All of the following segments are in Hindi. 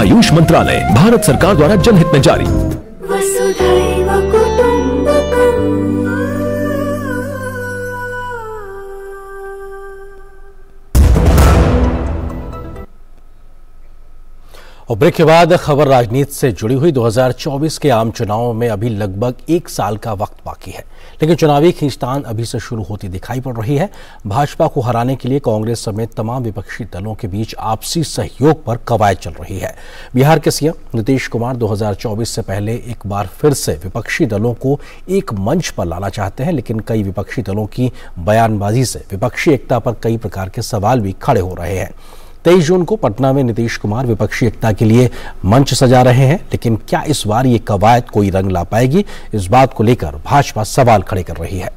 आयुष मंत्रालय, भारत सरकार द्वारा जनहित में जारी। वसुधैव कुटुंबकम्। और ब्रेक के बाद खबर राजनीति से जुड़ी हुई। 2024 के आम चुनाव में अभी लगभग 1 साल का वक्त बाकी है, लेकिन चुनावी खींचतान अभी से शुरू होती दिखाई पड़ रही है। भाजपा को हराने के लिए कांग्रेस समेत तमाम विपक्षी दलों के बीच आपसी सहयोग पर कवायद चल रही है। बिहार के सीएम नीतीश कुमार 2024 से पहले एक बार फिर से विपक्षी दलों को एक मंच पर लाना चाहते हैं, लेकिन कई विपक्षी दलों की बयानबाजी से विपक्षी एकता पर कई प्रकार के सवाल भी खड़े हो रहे हैं। 23 जून को पटना में नीतीश कुमार विपक्षी एकता के लिए मंच सजा रहे हैं, लेकिन क्या इस बार ये कवायद कोई रंग ला पाएगी? इस बात को लेकर भाजपा सवाल खड़े कर रही है।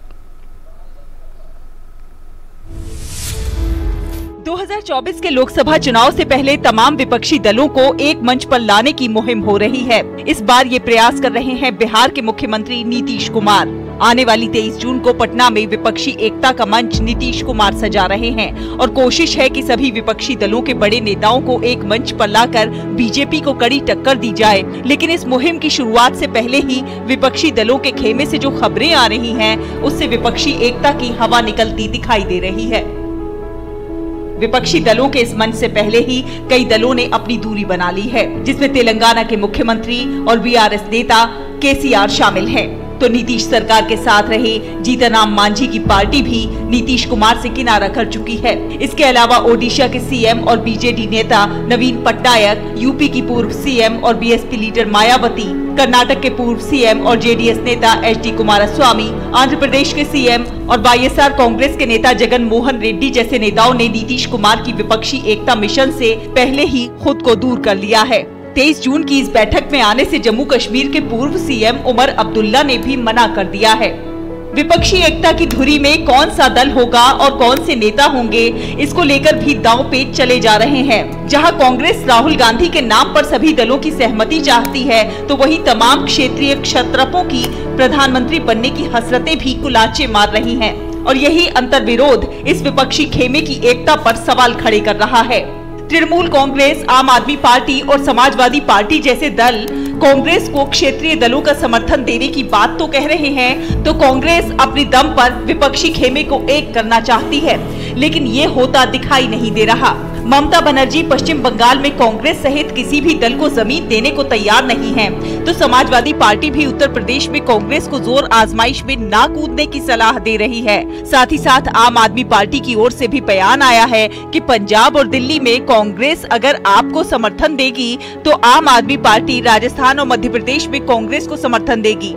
2024 के लोकसभा चुनाव से पहले तमाम विपक्षी दलों को एक मंच पर लाने की मुहिम हो रही है। इस बार ये प्रयास कर रहे हैं बिहार के मुख्यमंत्री नीतीश कुमार। आने वाली 23 जून को पटना में विपक्षी एकता का मंच नीतीश कुमार सजा रहे हैं और कोशिश है कि सभी विपक्षी दलों के बड़े नेताओं को एक मंच पर लाकर बीजेपी को कड़ी टक्कर दी जाए। लेकिन इस मुहिम की शुरुआत से पहले ही विपक्षी दलों के खेमे से जो खबरें आ रही हैं, उससे विपक्षी एकता की हवा निकलती दिखाई दे रही है। विपक्षी दलों के इस मंच से पहले ही कई दलों ने अपनी दूरी बना ली है, जिसमें तेलंगाना के मुख्यमंत्री और बीआरएस नेता केसीआर शामिल हैं। तो नीतीश सरकार के साथ रहे जीतनराम मांझी की पार्टी भी नीतीश कुमार से किनारा कर चुकी है। इसके अलावा ओडिशा के सीएम और बीजेडी नेता नवीन पटनायक, यूपी की पूर्व सीएम और बीएसपी लीडर मायावती, कर्नाटक के पूर्व सीएम और जेडीएस नेता एचडी कुमारस्वामी, आंध्र प्रदेश के सीएम और वाईएसआर कांग्रेस के नेता जगन मोहन रेड्डी जैसे नेताओं ने नीतीश कुमार की विपक्षी एकता मिशन से पहले ही खुद को दूर कर लिया है। 23 जून की इस बैठक में आने से जम्मू कश्मीर के पूर्व सीएम उमर अब्दुल्ला ने भी मना कर दिया है। विपक्षी एकता की धुरी में कौन सा दल होगा और कौन से नेता होंगे, इसको लेकर भी दांव पेच चले जा रहे हैं। जहां कांग्रेस राहुल गांधी के नाम पर सभी दलों की सहमति चाहती है, तो वहीं तमाम क्षेत्रीय क्षत्रपों की प्रधानमंत्री बनने की हसरतें भी कुलाचे मार रही हैं। और यही अंतर्विरोध इस विपक्षी खेमे की एकता पर सवाल खड़े कर रहा है। तृणमूल कांग्रेस, आम आदमी पार्टी और समाजवादी पार्टी जैसे दल कांग्रेस को क्षेत्रीय दलों का समर्थन देने की बात तो कह रहे हैं, तो कांग्रेस अपनी दम पर विपक्षी खेमे को एक करना चाहती है, लेकिन ये होता दिखाई नहीं दे रहा। ममता बनर्जी पश्चिम बंगाल में कांग्रेस सहित किसी भी दल को जमीन देने को तैयार नहीं है, तो समाजवादी पार्टी भी उत्तर प्रदेश में कांग्रेस को जोर आजमाइश में ना कूदने की सलाह दे रही है। साथ ही साथ आम आदमी पार्टी की ओर से भी बयान आया है कि पंजाब और दिल्ली में कांग्रेस अगर आपको समर्थन देगी, तो आम आदमी पार्टी राजस्थान और मध्य प्रदेश में कांग्रेस को समर्थन देगी।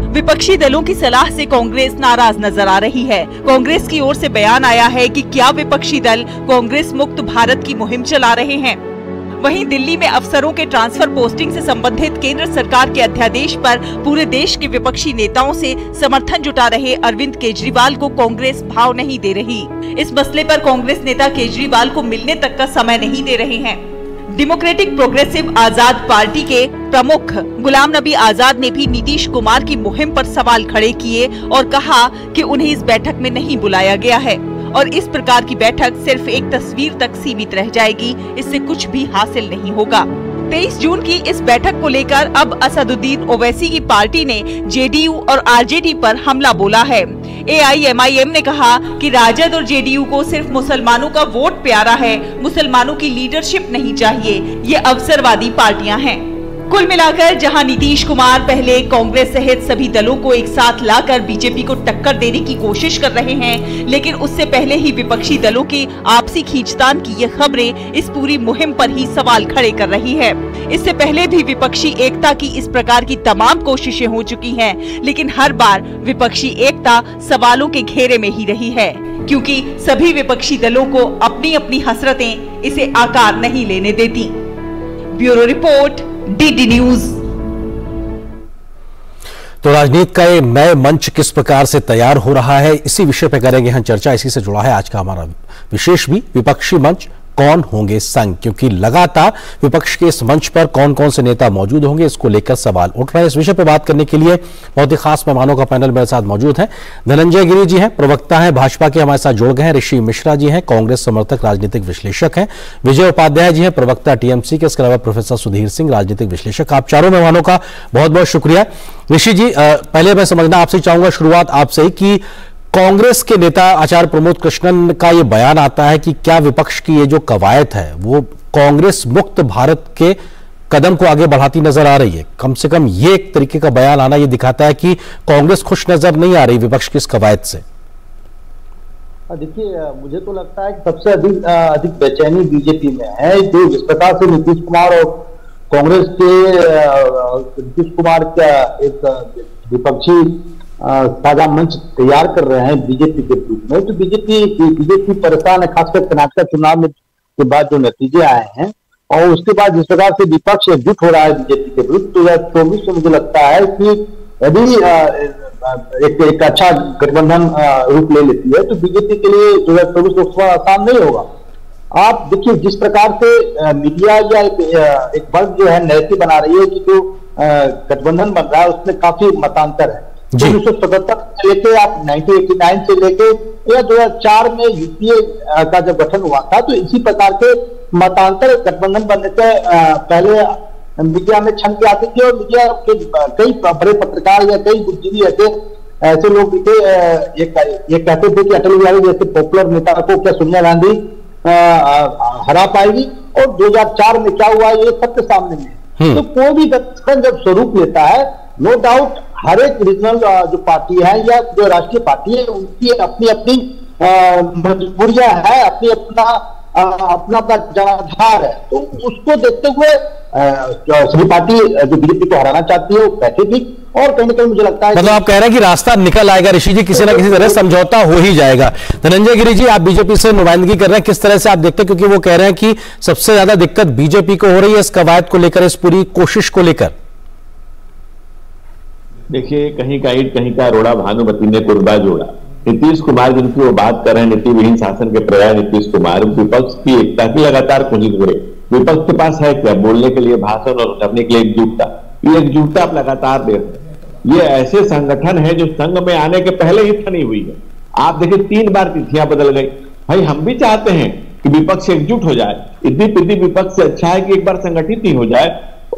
विपक्षी दलों की सलाह से कांग्रेस नाराज नजर आ रही है। कांग्रेस की ओर से बयान आया है कि क्या विपक्षी दल कांग्रेस मुक्त भारत की मुहिम चला रहे हैं। वहीं दिल्ली में अफसरों के ट्रांसफर पोस्टिंग से संबंधित केंद्र सरकार के अध्यादेश पर पूरे देश के विपक्षी नेताओं से समर्थन जुटा रहे अरविंद केजरीवाल को कांग्रेस भाव नहीं दे रही। इस मसले पर कांग्रेस नेता केजरीवाल को मिलने तक का समय नहीं दे रहे हैं। डेमोक्रेटिक प्रोग्रेसिव आजाद पार्टी के प्रमुख गुलाम नबी आजाद ने भी नीतीश कुमार की मुहिम पर सवाल खड़े किए और कहा कि उन्हें इस बैठक में नहीं बुलाया गया है और इस प्रकार की बैठक सिर्फ एक तस्वीर तक सीमित रह जाएगी, इससे कुछ भी हासिल नहीं होगा। 23 जून की इस बैठक को लेकर अब असदुद्दीन ओवैसी की पार्टी ने जेडीयू और आरजेडी पर हमला बोला है। एआईएमआईएम ने कहा कि राजद और जेडीयू को सिर्फ मुसलमानों का वोट प्यारा है, मुसलमानों की लीडरशिप नहीं चाहिए, ये अवसरवादी पार्टियां हैं। कुल मिलाकर जहां नीतीश कुमार पहले कांग्रेस सहित सभी दलों को एक साथ लाकर बीजेपी को टक्कर देने की कोशिश कर रहे हैं, लेकिन उससे पहले ही विपक्षी दलों की आपसी खींचतान की ये खबरें इस पूरी मुहिम पर ही सवाल खड़े कर रही है। इससे पहले भी विपक्षी एकता की इस प्रकार की तमाम कोशिशें हो चुकी हैं, लेकिन हर बार विपक्षी एकता सवालों के घेरे में ही रही है, क्योंकि सभी विपक्षी दलों को अपनी अपनी हसरतें इसे आकार नहीं लेने देती। Bureau report, DD news. तो राजनीति का ये नए मंच किस प्रकार से तैयार हो रहा है, इसी विषय पर करेंगे हम चर्चा। इसी से जुड़ा है आज का हमारा विशेष भी विपक्षी मंच कौन होंगे संग, क्योंकि लगातार विपक्ष के इस मंच पर कौन कौन से नेता मौजूद होंगे इसको लेकर सवाल उठ रहे हैं। इस विषय पर बात करने के लिए बहुत ही खास मेहमानों का पैनल मेरे साथ मौजूद है। धनंजय गिरि जी हैं, प्रवक्ता हैं भाजपा के, हमारे साथ जुड़ गए हैं। ऋषि मिश्रा जी हैं, कांग्रेस समर्थक राजनीतिक विश्लेषक हैं। विजय उपाध्याय जी हैं, प्रवक्ता टीएमसी के। इसके अलावा प्रोफेसर सुधीर सिंह, राजनीतिक विश्लेषक। आप चारों मेहमानों का बहुत बहुत शुक्रिया। ऋषि जी, पहले मैं समझना आपसे चाहूंगा, शुरुआत आपसे ही, कि कांग्रेस के नेता आचार्य प्रमोद कृष्णन का यह बयान आता है कि क्या विपक्ष की ये जो कवायद है वो कांग्रेस मुक्त भारत के कदम को आगे बढ़ाती नजर आ रही है। कम से कम ये एक तरीके का बयान आना ये दिखाता है कि कांग्रेस खुश नजर नहीं आ रही विपक्ष की इस कवायद से। देखिए, मुझे तो लगता है कि सबसे अधिक बेचैनी बीजेपी में है। जो जिस प्रकार से नीतीश कुमार और कांग्रेस के नीतीश कुमार का एक विपक्षी साझा मंच तैयार कर रहे हैं बीजेपी के रूप में, तो बीजेपी परेशान है, खासकर कर्नाटक चुनाव में के बाद जो नतीजे आए हैं और उसके बाद जिस प्रकार से विपक्ष एकजुट हो रहा है बीजेपी के विरुद्ध, तो 2024 में मुझे लगता है कि यदि एक अच्छा गठबंधन रूप ले लेती है तो बीजेपी के लिए 2024 लोकसभा आसान नहीं होगा। आप देखिए, जिस प्रकार से मीडिया या एक वर्ग जो है नैरेटिव बना रही है कि जो गठबंधन बन रहा है उसमें काफी मतांतर है। 1977 से लेके आप 1989 से लेके या 2004 में यूपीए का जब गठन हुआ था, तो इसी प्रकार के मतांतर गठबंधन बनने से पहले मीडिया में छन के आती थी और मीडिया के कई बड़े पत्रकार या कई बुद्धिजीवी ऐसे लोग ये कहते थे कि अटल बिहारी जैसे पॉपुलर नेता को क्या सोनिया गांधी हरा पाएगी, और 2004 में क्या हुआ ये सत्य सामने में। तो कोई भी गठबंधन जब स्वरूप लेता है, नो डाउट हर एक रीजनल जो पार्टी है या जो राष्ट्रीय पार्टी है उनकी अपनी अपनी मजबूरियां है, अपना जनाधार है। तो उसको देखते हुए सभी पार्टी जो बीजेपी को हराना चाहती है वो बैठे भी, और कहीं ना कहीं मुझे लगता है मतलब आप कह रहे हैं कि रास्ता निकल आएगा ऋषि जी, किसी ना किसी तरह समझौता हो ही जाएगा। धनंजय गिरि जी, आप बीजेपी से नुमाइंदगी कर रहे हैं, किस तरह से आप देखते हैं, क्योंकि वो कह रहे हैं कि सबसे ज्यादा दिक्कत बीजेपी को हो रही है इस कवायद को लेकर, इस पूरी कोशिश को लेकर। देखिए, कहीं का ईंट कहीं का रोड़ा, भानुमति ने कुर्बा जोड़ा। नीतीश कुमार जिनकी वो बात कर रहे हैं, नीति विहीन शासन के पर्याय नीतीश कुमार, विपक्ष की एकता की लगातार कोशिश करे। विपक्ष के पास है क्या? बोलने के लिए भाषण और करने के लिए एकजुटता। ये एकजुटता आप लगातार दे रहे हैं। ये ऐसे संगठन है जो संघ में आने के पहले ही बनी हुई है। आप देखिए, 3 बार तिथियां बदल गई। भाई, हम भी चाहते हैं कि विपक्ष एकजुट हो जाए। इतनी विपक्ष से अच्छा है कि एक बार संगठित ही हो जाए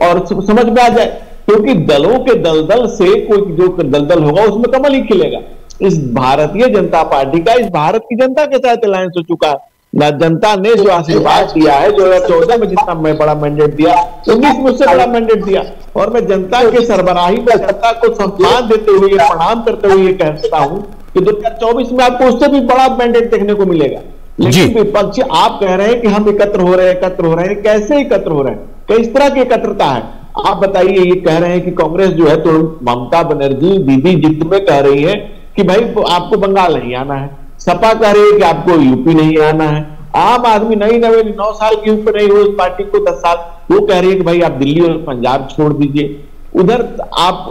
और समझ में आ जाए, क्योंकि दलों के दलदल से कोई जो दलदल होगा उसमें कमल ही खिलेगा। इस भारतीय जनता पार्टी का इस भारत की जनता के साथ अलायंस हो चुका है। जनता ने जो आशीर्वाद दिया है, 2014 में जितना मैं बड़ा मैंडेट दिया, 19 में उससे बड़ा मैंडेट दिया, और मैं जनता के सरबराही में जनता को सम्मान देते हुए, प्रणाम करते हुए ये कहता हूं कि 2024 में आपको उससे भी बड़ा मैंडेट देखने को मिलेगा। लेकिन विपक्ष आप कह रहे हैं कि हम एकत्र हो रहे हैं। कैसे एकत्र हो रहे हैं? किस तरह की एकत्रता है? आप बताइए। ये कह रहे हैं कि कांग्रेस जो है, तो ममता बनर्जी दीदी जिद में कह रही है कि भाई आपको बंगाल नहीं आना है। सपा कह रही है कि आपको यूपी नहीं आना है। आम आदमी नई 9 साल की उम्र नहीं हुई उस पार्टी को 10 साल, वो कह रही है कि भाई आप दिल्ली और पंजाब छोड़ दीजिए। उधर आप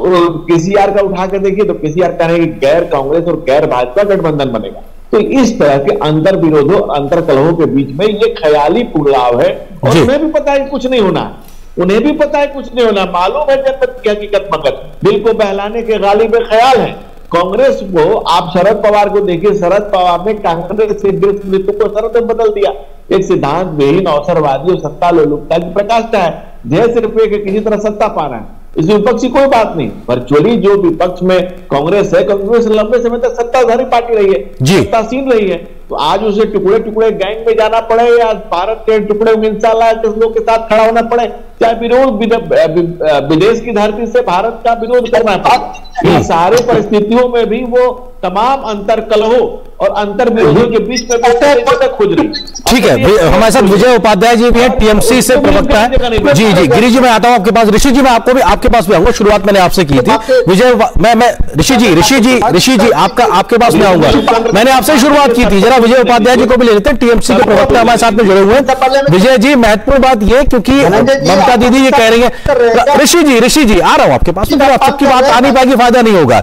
केसीआर का उठा के देखिए, तो केसीआर कह रहे हैं कि गैर कांग्रेस और गैर भाजपा गठबंधन बनेगा। तो इस तरह के अंतर विरोधों, अंतर कलहों के बीच में ये ख्याली पुगलाव है, और उन्हें भी पता है कुछ नहीं होना है। उन्हें भी पता है कुछ नहीं होना। मालूम है जनता की हकीकत, मगर दिल को बहलाने के गालिब ख्याल है। कांग्रेस को आप शरद पवार को देखिए, शरद पवार ने कांग्रेस के नेतृत्व को शरद में बदल दिया। एक सिद्धांत विहीन, अवसरवादी और सत्ता लोलुपता की प्रकाष्ठा है। ध्येय सिर्फ एक किसी तरह सत्ता पाना है। इस विपक्ष की कोई बात नहीं। वर्चुअली जो विपक्ष में कांग्रेस है, कांग्रेस लंबे समय तक सत्ताधारी पार्टी रही है, सत्तासीन रही है। तो आज उसे टुकड़े टुकड़े गैंग में जाना पड़े या भारत के टुकड़े में इंशाल्लाह लोगों के साथ खड़ा होना पड़े, चाहे विदेश की धरती से भारत का विरोध करना पड़े, इन सारे परिस्थितियों में भी वो तमाम अंतर कलहों और अंतर विरोधों के बीच में खोज रही। ठीक है, हमारे साथ विजय उपाध्याय जी भी है, टीएमसी से प्रवक्ता है। जी गिरि जी, मैं आता हूं आपके पास। ऋषि जी, मैं आपके पास भी आऊंगा। शुरुआत मैंने आपसे की थी। विजय, मैं ऋषि जी आपके पास में आऊंगा। मैंने आपसे शुरुआत की थी, जरा विजय उपाध्याय जी को भी ले लेते हैं, टीएमसी के प्रवक्ता हमारे साथ में जुड़े हुए हैं। विजय जी, महत्वपूर्ण बात यह, क्योंकि ममता दीदी ये कह रही है। ऋषि जी आ रहा हूं आपके पास, सबकी बात आ नहीं पाएगी, फायदा नहीं होगा।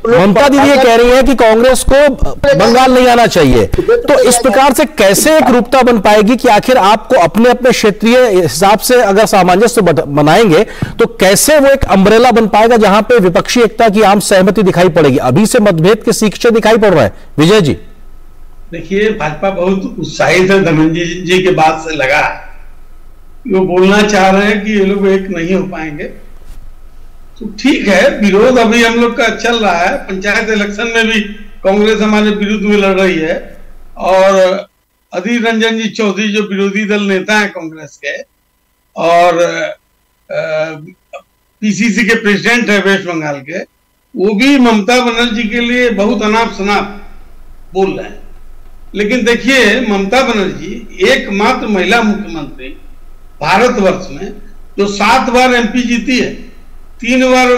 ममता दीदी ये कह रही है कि कांग्रेस को बंगाल नहीं आना चाहिए, तो इस प्रकार से कैसे एक रूपता बन पाएगी कि आखिर आपको अपने अपने क्षेत्रीय हिसाब से अगर सामंजस्य बनाएंगे तो कैसे वो एक अम्ब्रेला बन पाएगा जहां पे विपक्षी एकता की आम सहमति दिखाई पड़ेगी? अभी से मतभेद के सीखे दिखाई पड़ रहे हैं। विजय जी, देखिए, भाजपा बहुत उत्साहित है धनंजय जी के बाद से लगा, वो बोलना चाह रहे हैं कि ये लोग एक नहीं हो पाएंगे। तो ठीक है, विरोध अभी हम लोग का चल रहा है। पंचायत इलेक्शन में भी कांग्रेस हमारे विरुद्ध में लड़ रही है, और अधीर रंजन जी चौधरी जो विरोधी दल नेता हैं कांग्रेस के और पीसीसी के प्रेसिडेंट है वेस्ट बंगाल के, वो भी ममता बनर्जी के लिए बहुत अनाप शनाप बोल रहे हैं। लेकिन देखिए, ममता बनर्जी एकमात्र महिला मुख्यमंत्री भारतवर्ष में जो 7 बार एमपी जीती है, 3 बार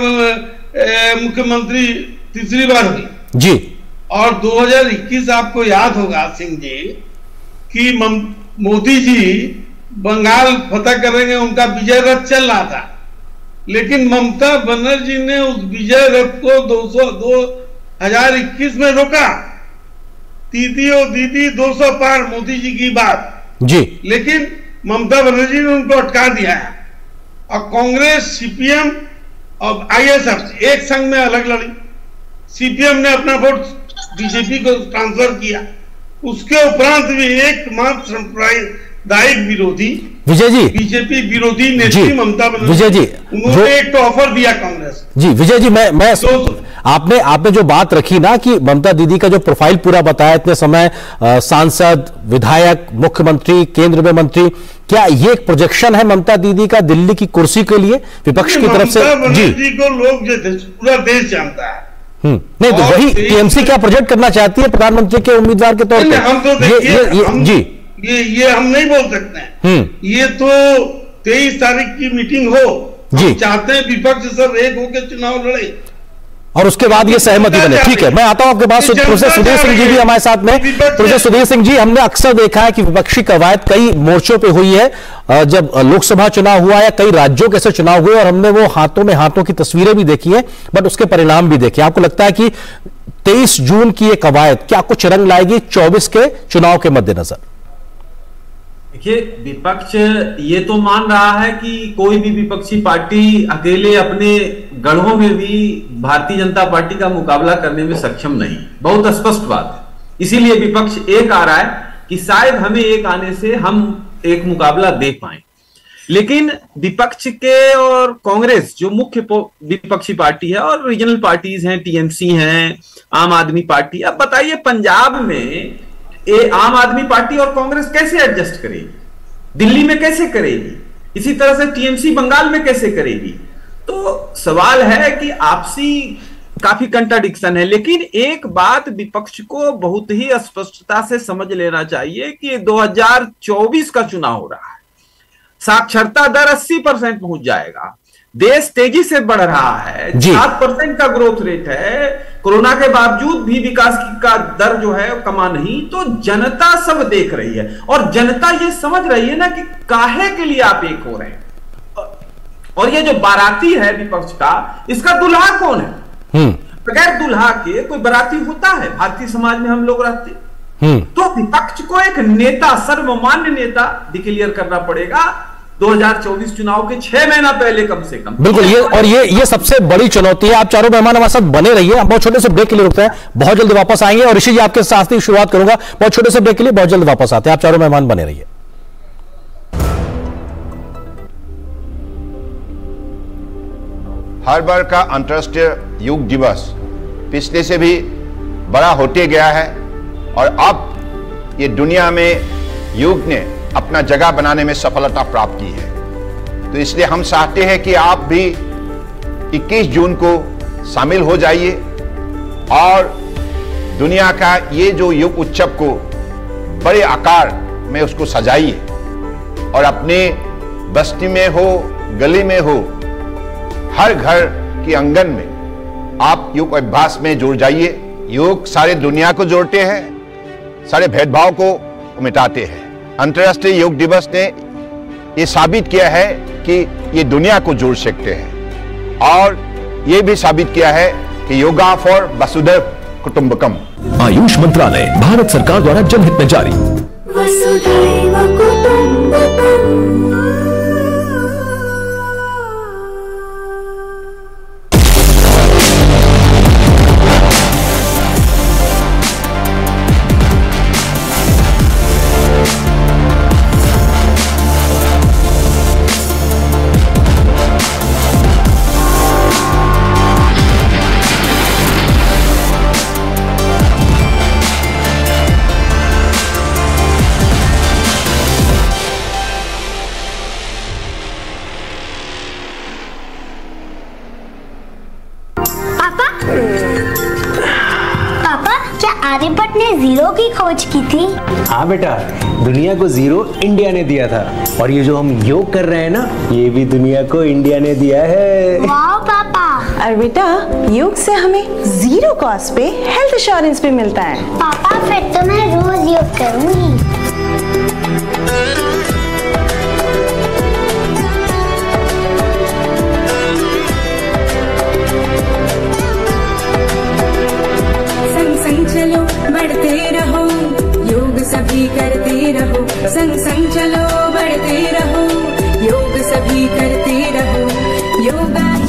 मुख्यमंत्री तीसरी बार हुई जी। और 2021 आपको याद होगा सिंह जी कि मोदी जी बंगाल फतह करेंगे, उनका विजय रथ चल रहा था, लेकिन ममता बनर्जी ने उस विजय रथ को 2021 में रोका। दीदी और दीदी 200 पार मोदी जी की बात जी, लेकिन ममता बनर्जी ने उनको अटका दिया है। और कांग्रेस, सीपीएम और आईएसएफ एक संघ में अलग लड़ी। सीपीएम ने अपना वोट बीजेपी को ट्रांसफर किया। उसके उपरांत भी एकमात्र सांप्रदायिक विरोधी विजय जी, बीजेपी विरोधी नेत्री ममता बनर्जी, विजय जी, उन्होंने एक तो ऑफर दिया कांग्रेस जी। विजय जी, मैं आपने जो बात रखी ना कि ममता दीदी का जो प्रोफाइल पूरा बताया, इतने समय सांसद, विधायक, मुख्यमंत्री, केंद्र में मंत्री, क्या ये एक प्रोजेक्शन है ममता दीदी का दिल्ली की कुर्सी के लिए विपक्ष की तरफ से? जी को लोग पूरा देश जानता है। नहीं तो वही टीएमसी क्या प्रोजेक्ट करना चाहती है प्रधानमंत्री के उम्मीदवार के तौर पर? हम तो जी ये हम नहीं बोल सकते हैं। ये तो 23 तारीख की मीटिंग हो, हम चाहते हैं विपक्ष सब एक होकर चुनाव लड़े और उसके बाद ये सहमति बने। ठीक है, मैं आता हूं आपके पास। प्रोफेसर सुधीर सिंह जी भी हमारे साथ में। प्रोफेसर सुधीर सिंह जी, हमने अक्सर देखा है कि विपक्षी कवायद कई मोर्चों पे हुई है, जब लोकसभा चुनाव हुआ या कई राज्यों के ऐसे चुनाव हुए, और हमने वो हाथों में हाथों की तस्वीरें भी देखी है, बट उसके परिणाम भी देखे। आपको लगता है कि 23 जून की ये कवायद क्या कुछ रंग लाएगी 24 के चुनाव के मद्देनजर? देखिए, विपक्ष ये तो मान रहा है कि कोई भी विपक्षी पार्टी अकेले अपने गढ़ों में भी भारतीय जनता पार्टी का मुकाबला करने में सक्षम नहीं। बहुत स्पष्ट बात है। इसीलिए विपक्ष एक आ रहा है कि शायद हमें एक आने से हम एक मुकाबला दे पाए। लेकिन विपक्ष के और कांग्रेस जो मुख्य विपक्षी पार्टी है और रीजनल पार्टीज हैं, टीएमसी हैं, आम आदमी पार्टी, अब बताइए पंजाब में आम आदमी पार्टी और कांग्रेस कैसे एडजस्ट करेगी? दिल्ली में कैसे करेगी? इसी तरह से टीएमसी बंगाल में कैसे करेगी? तो सवाल है कि आपसी काफी कंट्राडिक्शन है। लेकिन एक बात विपक्ष को बहुत ही स्पष्टता से समझ लेना चाहिए कि 2024 का चुनाव हो रहा है, साक्षरता दर 80% पहुंच जाएगा, देश तेजी से बढ़ रहा है, 7% का ग्रोथ रेट है, कोरोना के बावजूद भी विकास का दर जो है कमा नहीं। तो जनता सब देख रही है और जनता ये समझ रही है ना कि काहे के लिए आप एक हो रहे हैं। और ये जो बाराती है विपक्ष का, इसका दुल्हा कौन है? बगैर दुल्हा के कोई बाराती होता है? भारतीय समाज में हम लोग रहते। तो विपक्ष को एक नेता, सर्वमान्य नेता डिक्लेयर करना पड़ेगा 2024 चुनाव के 6 महीना पहले कम से कम। बिल्कुल, ये सबसे बड़ी चुनौती है। आप चारों मेहमान हमारे साथ बने रहिए। हम बहुत छोटे से ब्रेक के लिए रुकते हैं, बहुत जल्द वापस आएंगे। और ऋषि जी, आपके साथ ही शुरुआत करूंगा। बहुत छोटे से ब्रेक के लिए बहुत जल्द वापस आते हैं। आप चारों मेहमान बने रहिए। हर बार का अंतर्राष्ट्रीय योग दिवस पिछले से भी बड़ा होते गया है और अब ये दुनिया में योग ने अपना जगह बनाने में सफलता प्राप्त की है। तो इसलिए हम चाहते हैं कि आप भी 21 जून को शामिल हो जाइए और दुनिया का ये जो योग उत्सव को बड़े आकार में उसको सजाइए और अपने बस्ती में हो, गली में हो, हर घर के आंगन में आप योग अभ्यास में जुड़ जाइए। योग सारे दुनिया को जोड़ते हैं, सारे भेदभाव को मिटाते हैं। अंतर्राष्ट्रीय योग दिवस ने ये साबित किया है कि ये दुनिया को जोड़ सकते हैं और ये भी साबित किया है कि योगा फॉर वसुधैव कुटुंबकम। आयुष मंत्रालय, भारत सरकार द्वारा जनहित में जारी। वसुधैव कुटुंबकम्। आर्यभट्ट ने जीरो की खोज की थी। हाँ बेटा, दुनिया को जीरो इंडिया ने दिया था, और ये जो हम योग कर रहे हैं ना, ये भी दुनिया को इंडिया ने दिया है। वाह पापा। और बेटा, योग से हमें जीरो कॉस्ट पे हेल्थ इंश्योरेंस भी मिलता है। पापा फिर तो मैं रोज योग करूँगी। चलो बढ़ते रहो, योग सभी करते रहो। संग संग चलो बढ़ते रहो, योग सभी करते रहो।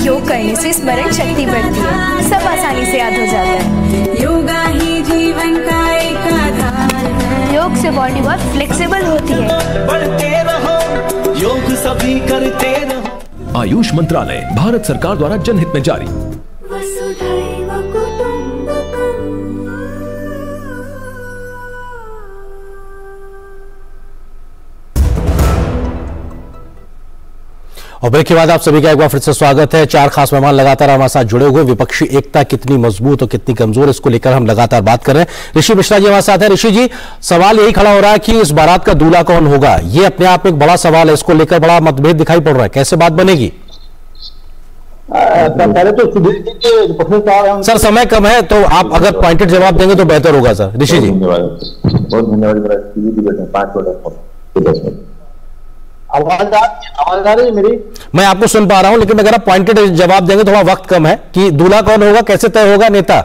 योग करने से स्मरण शक्ति बढ़ती है, सब आसानी से याद हो जाता है। योगा ही जीवन का एक आधार है। योग से बॉडी बहुत फ्लेक्सिबल होती है। बढ़ते रहो, योग सभी करते रहो। आयुष मंत्रालय, भारत सरकार द्वारा जनहित में जारी। वसुधैव कुटुंबकम्। और ब्रेक के बाद आप सभी का एक बार फिर से स्वागत है। चार खास मेहमान लगातार हमारे साथ जुड़े हुए। विपक्षी एकता कितनी मजबूत और कितनी कमजोर, इसको लेकर हम लगातार बात कर रहे हैं। ऋषि मिश्रा जी हमारे साथ हैं। ऋषि जी, सवाल यही खड़ा हो रहा है कि इस बारात का दूल्हा कौन होगा, ये अपने आप में एक बड़ा सवाल है। इसको लेकर बड़ा मतभेद दिखाई पड़ रहा है, कैसे बात बनेगी? पहले तो सुधीर जी के सर समय कम है, तो आप अगर पॉइंटेड जवाब देंगे तो बेहतर होगा सर। ऋषि जी बहुत धन्यवाद। आवाज आ रही है मेरी? मैं आपको सुन पा रहा हूं, लेकिन अगर आप पॉइंटेड जवाब देंगे, थोड़ा वक्त कम है, कि दूल्हा कौन होगा, कैसे तय होगा नेता?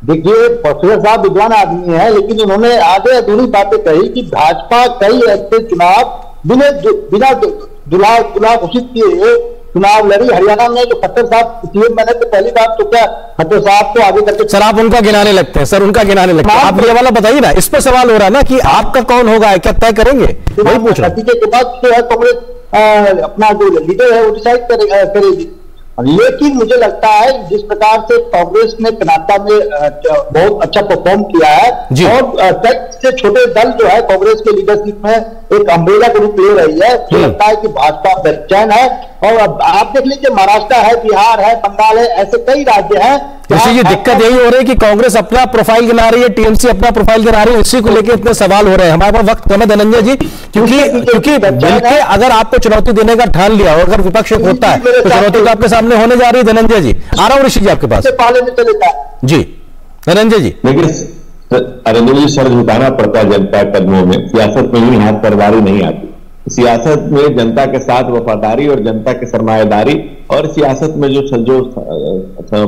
देखिए, प्रोफेसर साहब विद्वान आदमी है, लेकिन उन्होंने आगे अधूरी बातें कही कि भाजपा कई ऐसे चुनाव बिना दूल्हा घोषित किए चुनाव लड़ी। हरियाणा में जो खट्टर साहब सीएम बने तो पहली बात तो क्या खट्टर साहब को आगे करके सर आप उनका गिनाने लगते हैं। सर उनका गिनाने लगते हैं। आप ये वाला बताइए ना, इस पर सवाल हो रहा है ना कि आपका कौन होगा, क्या तय करेंगे, वही पूछ रहा हूं। के बाद जो है कांग्रेस अपना जो लीडर है वो डिसाइड करेगी। लेकिन मुझे लगता है जिस प्रकार से कांग्रेस ने कर्नाटक में बहुत अच्छा परफॉर्म किया है, और से छोटे दल जो है कांग्रेस के लीडरशिप में एक अम्ब्रेला के रूप ले रही है। मुझे लगता है कि भाजपा बेचैन है। और अब आप देख लीजिए, महाराष्ट्र है, बिहार है, बंगाल है, ऐसे कई राज्य हैं। ये दिक्कत यही हो रही है कि कांग्रेस अपना प्रोफाइल गिना रही है, टीएमसी अपना प्रोफाइल गिना रही है, इसी को लेकर इतने सवाल हो रहे हैं। हमारे पास वक्त कम है धनंजय जी, क्योंकि मिलकर अगर आपको चुनौती देने का ठान लिया, और अगर विपक्ष होता है तो चुनौती तो आपके सामने होने जा रही है। धनंजय जी आ रहा हूँ ऋषि जी आपके पास जी। धनंजय जी देखिए, अरविंद जी, सर झुकाना पड़ता है जनता के कदमों में। सियासत में ही हाथ परवारी नहीं आती। सियासत में जनता के साथ वफादारी और जनता की सरमायादारी, और सियासत में जो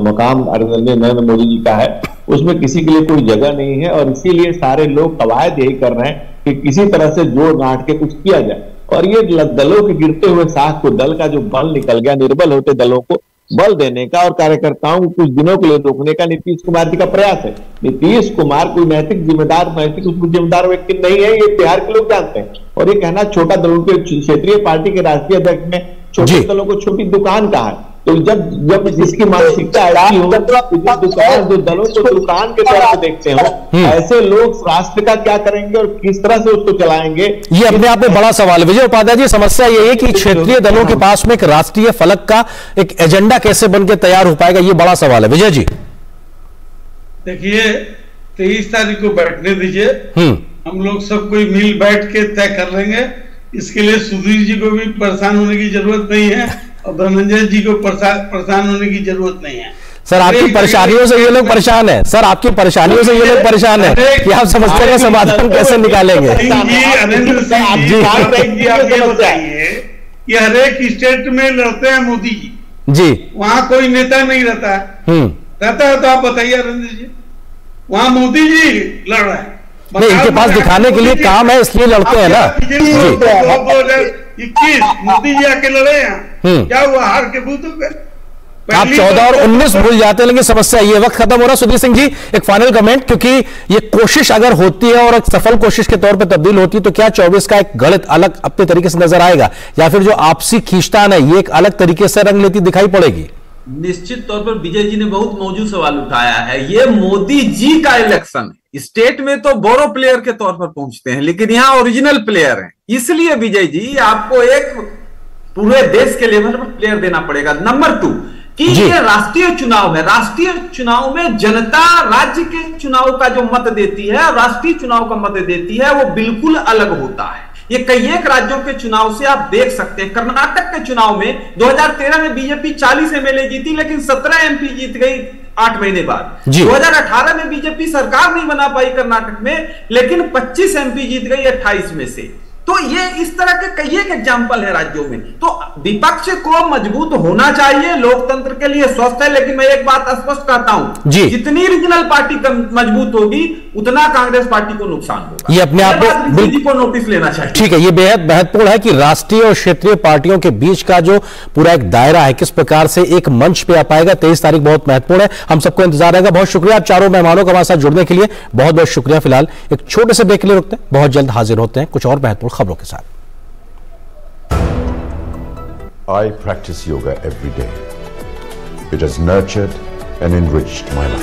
मकाम नरेंद्र मोदी जी का है, उसमें किसी के लिए कोई जगह नहीं है। और इसीलिए सारे लोग कवायद यही कर रहे हैं कि किसी तरह से जोड़ गांठ के कुछ किया जाए। और ये दलों के गिरते हुए साख को, दल का जो बल निकल गया, निर्बल होते दलों को बल देने का और कार्यकर्ताओं को कुछ दिनों के लिए रोकने का नीतीश कुमार जी का प्रयास है। नीतीश कुमार कोई नैतिक जिम्मेदार व्यक्ति नहीं है, ये बिहार के लोग जानते हैं। और ये कहना छोटा दलों के क्षेत्रीय पार्टी के राष्ट्रीय अध्यक्ष में छोटे दलों को छोटी दुकान कहा है। तो जब जिसकी मानसिकता ऐसी हो, जो दलों को दुकान के तौर पर देखते हो, ऐसे लोग राष्ट्र का क्या करेंगे और किस तरह से उसको चलाएंगे, ये अपने आप में बड़ा सवाल है। विजय उपाध्याय जी, समस्या ये है कि क्षेत्रीय दलों के पास में एक राष्ट्रीय फलक का एक एजेंडा कैसे बनकर तैयार हो पाएगा, ये बड़ा सवाल है। विजय जी देखिए, 23 तारीख को बैठने दीजिए, हम लोग सब कोई मिल बैठ के तय कर लेंगे। इसके लिए सुधीर जी को भी परेशान होने की जरूरत नहीं है, और धनंजय जी को परेशान होने की जरूरत नहीं है। सर आपकी परेशानियों से ये लोग परेशान है। सर आपकी परेशानियों से ये लोग परेशान है कि आप समस्या का समाधान कैसे निकालेंगे। हर एक स्टेट में लड़ते हैं मोदी जी, वहाँ कोई नेता नहीं रहता है। रहता है तो आप बताइए रणजीत जी, वहां मोदी जी लड़ रहे हैं। नहीं, इनके पास दिखाने के लिए काम है, इसलिए लड़ते हैं ना। 2021 मोदी जी आके लड़े हैं, क्या हुआ? हार के भूत हो गए। आप 14 और 19 भूल जाते हैं, लेकिन समस्या ये वक्त खत्म हो रहा। सुधीर सिंह जी, एक फाइनल कमेंट, क्योंकि ये कोशिश अगर होती है और एक सफल कोशिश के तौर पे तब्दील होती है, तो क्या 24 का एक गलत अलग अपने तरीके से नजर आएगा, या फिर जो आपसी खींचतान है ये एक अलग तरीके से रंग लेती दिखाई पड़ेगी? निश्चित तौर पर विजय जी ने बहुत मौजूद सवाल उठाया है। ये मोदी जी का इलेक्शन है। स्टेट में तो बोरो प्लेयर के तौर पर पहुंचते हैं, लेकिन यहाँ ओरिजिनल प्लेयर हैं। इसलिए विजय जी आपको एक पूरे देश के लेवल पर प्लेयर देना पड़ेगा। नंबर 2 कि ये राष्ट्रीय चुनाव है। राष्ट्रीय चुनाव में जनता राज्य के चुनाव का जो मत देती है और राष्ट्रीय चुनाव का मत देती है, वो बिल्कुल अलग होता है। ये कई एक राज्यों के चुनाव से आप देख सकते हैं। कर्नाटक के चुनाव में 2013 में बीजेपी 40 एमएलए जीती, लेकिन 17 एमपी जीत गई 8 महीने बाद। 2018 में बीजेपी सरकार नहीं बना पाई कर्नाटक में, लेकिन 25 एमपी जीत गई 28 में से। तो ये इस तरह के कई एक एग्जाम्पल है राज्यों में। तो विपक्ष को मजबूत होना चाहिए, लोकतंत्र के लिए स्वस्थ है। लेकिन मैं एक बात स्पष्ट कहता हूं, जितनी रीजनल पार्टी मजबूत होगी उतना कांग्रेस पार्टी को नुकसान होगा। ये अपने आप में को नोटिस लेना चाहिए। ठीक है, ये बेहद महत्वपूर्ण है कि राष्ट्रीय और क्षेत्रीय पार्टियों के बीच का जो पूरा एक दायरा है किस प्रकार से एक मंच पे आ पाएगा। 23 तारीख बहुत महत्वपूर्ण है, हम सबको इंतजार रहेगा। बहुत शुक्रिया आप चारों मेहमानों का हमारे साथ जुड़ने के लिए, बहुत बहुत शुक्रिया। फिलहाल एक छोटे से ब्रेक के लिए रुकते हैं, बहुत जल्द हाजिर होते हैं कुछ और महत्वपूर्ण खबरों के साथ। I practice yoga every day. It has nurtured and enriched my life.